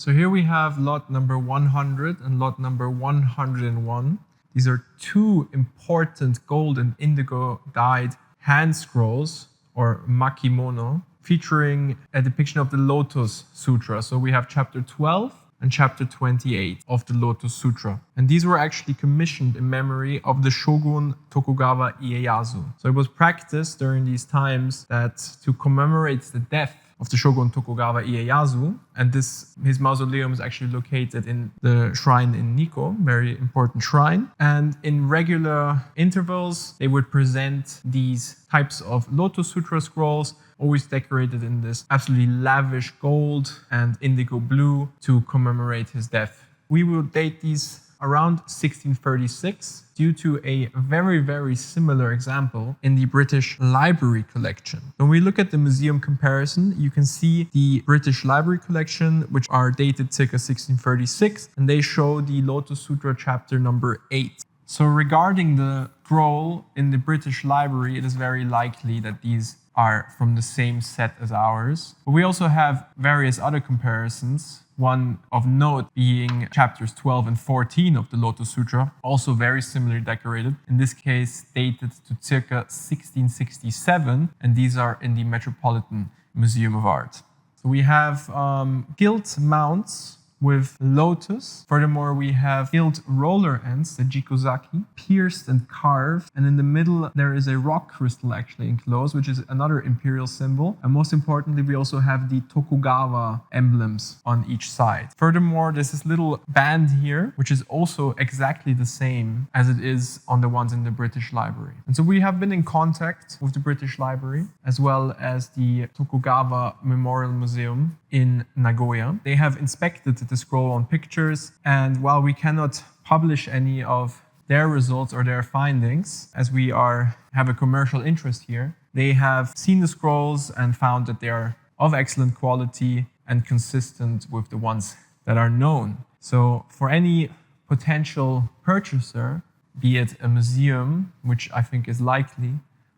So here we have lot number 100 and lot number 101. These are two important gold and indigo dyed hand scrolls, or MAKIMONO, featuring a depiction of the Lotus Sutra. So we have chapter 12 and chapter 28 of the Lotus Sutra. And these were actually commissioned in memory of the Shogun Tokugawa Ieyasu. So it was practiced during these times that to commemorate the death of the Shogun Tokugawa Ieyasu, and his mausoleum is actually located in the shrine in Nikko, very important shrine. And in regular intervals, they would present these types of Lotus Sutra scrolls, always decorated in this absolutely lavish gold and indigo blue to commemorate his death. We will date these around 1636 due to a very, very similar example in the British Library collection. When we look at the museum comparison, you can see the British Library collection, which are dated circa 1636, and they show the Lotus Sutra chapter number 8. So regarding the scroll in the British Library, it is very likely that these are from the same set as ours. But we also have various other comparisons. One of note being chapters 12 and 14 of the Lotus Sutra, also very similarly decorated. In this case, dated to circa 1667, and these are in the Metropolitan Museum of Art. So we have gilt mounts with lotus. Furthermore, we have gilt roller ends, the jikozaki, pierced and carved. And in the middle, there is a rock crystal actually enclosed, which is another imperial symbol. And most importantly, we also have the Tokugawa emblems on each side. Furthermore, there's this little band here, which is also exactly the same as it is on the ones in the British Library. And so we have been in contact with the British Library, as well as the Tokugawa Memorial Museum in Nagoya. They have inspected the scroll on pictures, and while we cannot publish any of their results or their findings, as we have a commercial interest here, they have seen the scrolls and found that they are of excellent quality and consistent with the ones that are known. So for any potential purchaser, be it a museum, which I think is likely,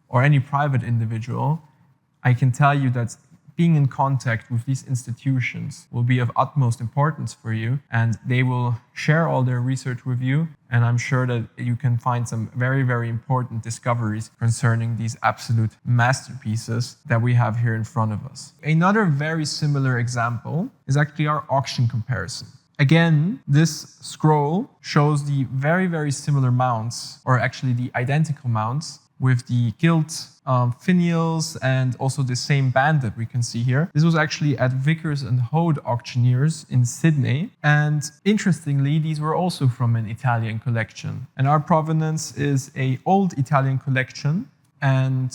or any private individual, I can tell you that being in contact with these institutions will be of utmost importance for you, and they will share all their research with you. And I'm sure that you can find some very, very important discoveries concerning these absolute masterpieces that we have here in front of us. Another very similar example is actually our auction comparison. Again, this scroll shows the very, very similar mounts, or actually the identical mounts, with the gilt finials and also the same band that we can see here. This was actually at Vickers and Hode Auctioneers in Sydney. And interestingly, these were also from an Italian collection. And our provenance is an old Italian collection. And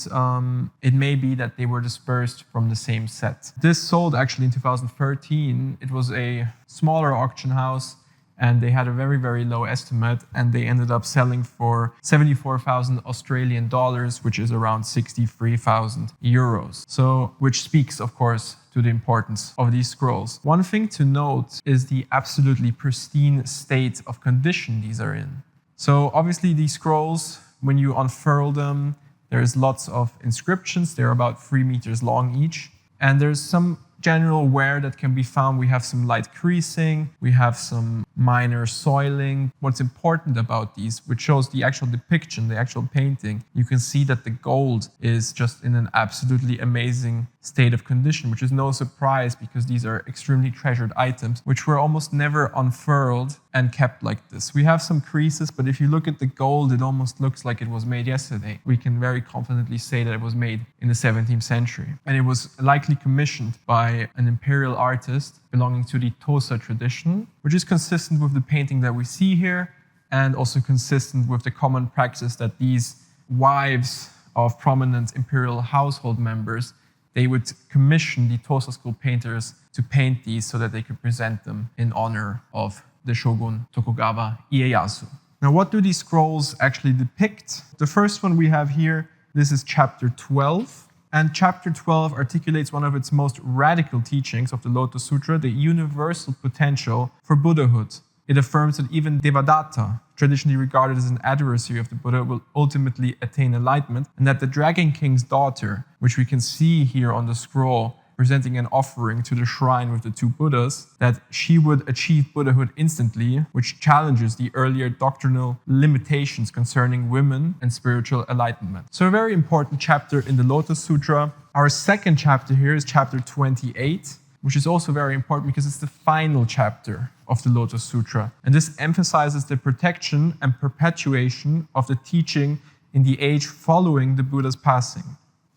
it may be that they were dispersed from the same set. This sold actually in 2013. It was a smaller auction house, and they had a very, very low estimate, and they ended up selling for 74,000 Australian dollars, which is around 63,000 euros. So, which speaks, of course, to the importance of these scrolls. One thing to note is the absolutely pristine state of condition these are in. So, obviously, these scrolls, when you unfurl them, there's lots of inscriptions. They're about 3 meters long each, and there's some general wear that can be found. We have some light creasing, we have some minor soiling. What's important about these, which shows the actual depiction, the actual painting, you can see that the gold is just in an absolutely amazing state of condition, which is no surprise because these are extremely treasured items, which were almost never unfurled and kept like this. We have some creases, but if you look at the gold, it almost looks like it was made yesterday. We can very confidently say that it was made in the 17th century. And it was likely commissioned by an imperial artist belonging to the Tosa tradition, which is consistent with the painting that we see here, and also consistent with the common practice that these wives of prominent imperial household members, they would commission the Tosa school painters to paint these so that they could present them in honor of the Shogun Tokugawa Ieyasu. Now, what do these scrolls actually depict? The first one we have here, this is chapter 12. And chapter 12 articulates one of its most radical teachings of the Lotus Sutra, the universal potential for Buddhahood. It affirms that even Devadatta, traditionally regarded as an adversary of the Buddha, will ultimately attain enlightenment, and that the Dragon King's daughter, which we can see here on the scroll, presenting an offering to the shrine with the two Buddhas, that she would achieve Buddhahood instantly, which challenges the earlier doctrinal limitations concerning women and spiritual enlightenment. So a very important chapter in the Lotus Sutra. Our second chapter here is chapter 28, which is also very important because it's the final chapter of the Lotus Sutra. And this emphasizes the protection and perpetuation of the teaching in the age following the Buddha's passing.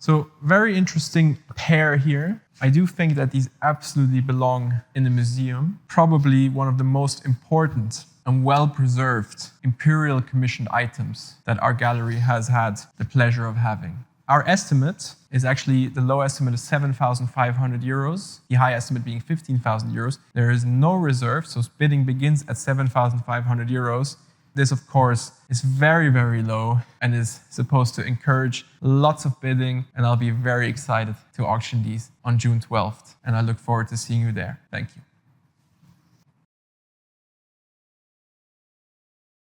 So very interesting pair here. I do think that these absolutely belong in a museum. Probably one of the most important and well-preserved Imperial Commissioned items that our gallery has had the pleasure of having. Our estimate is actually, the low estimate is 7,500 euros, the high estimate being 15,000 euros. There is no reserve, so bidding begins at 7,500 euros. This, of course, is very, very low and is supposed to encourage lots of bidding, and I'll be very excited to auction these on June 12th, and I look forward to seeing you there. Thank you.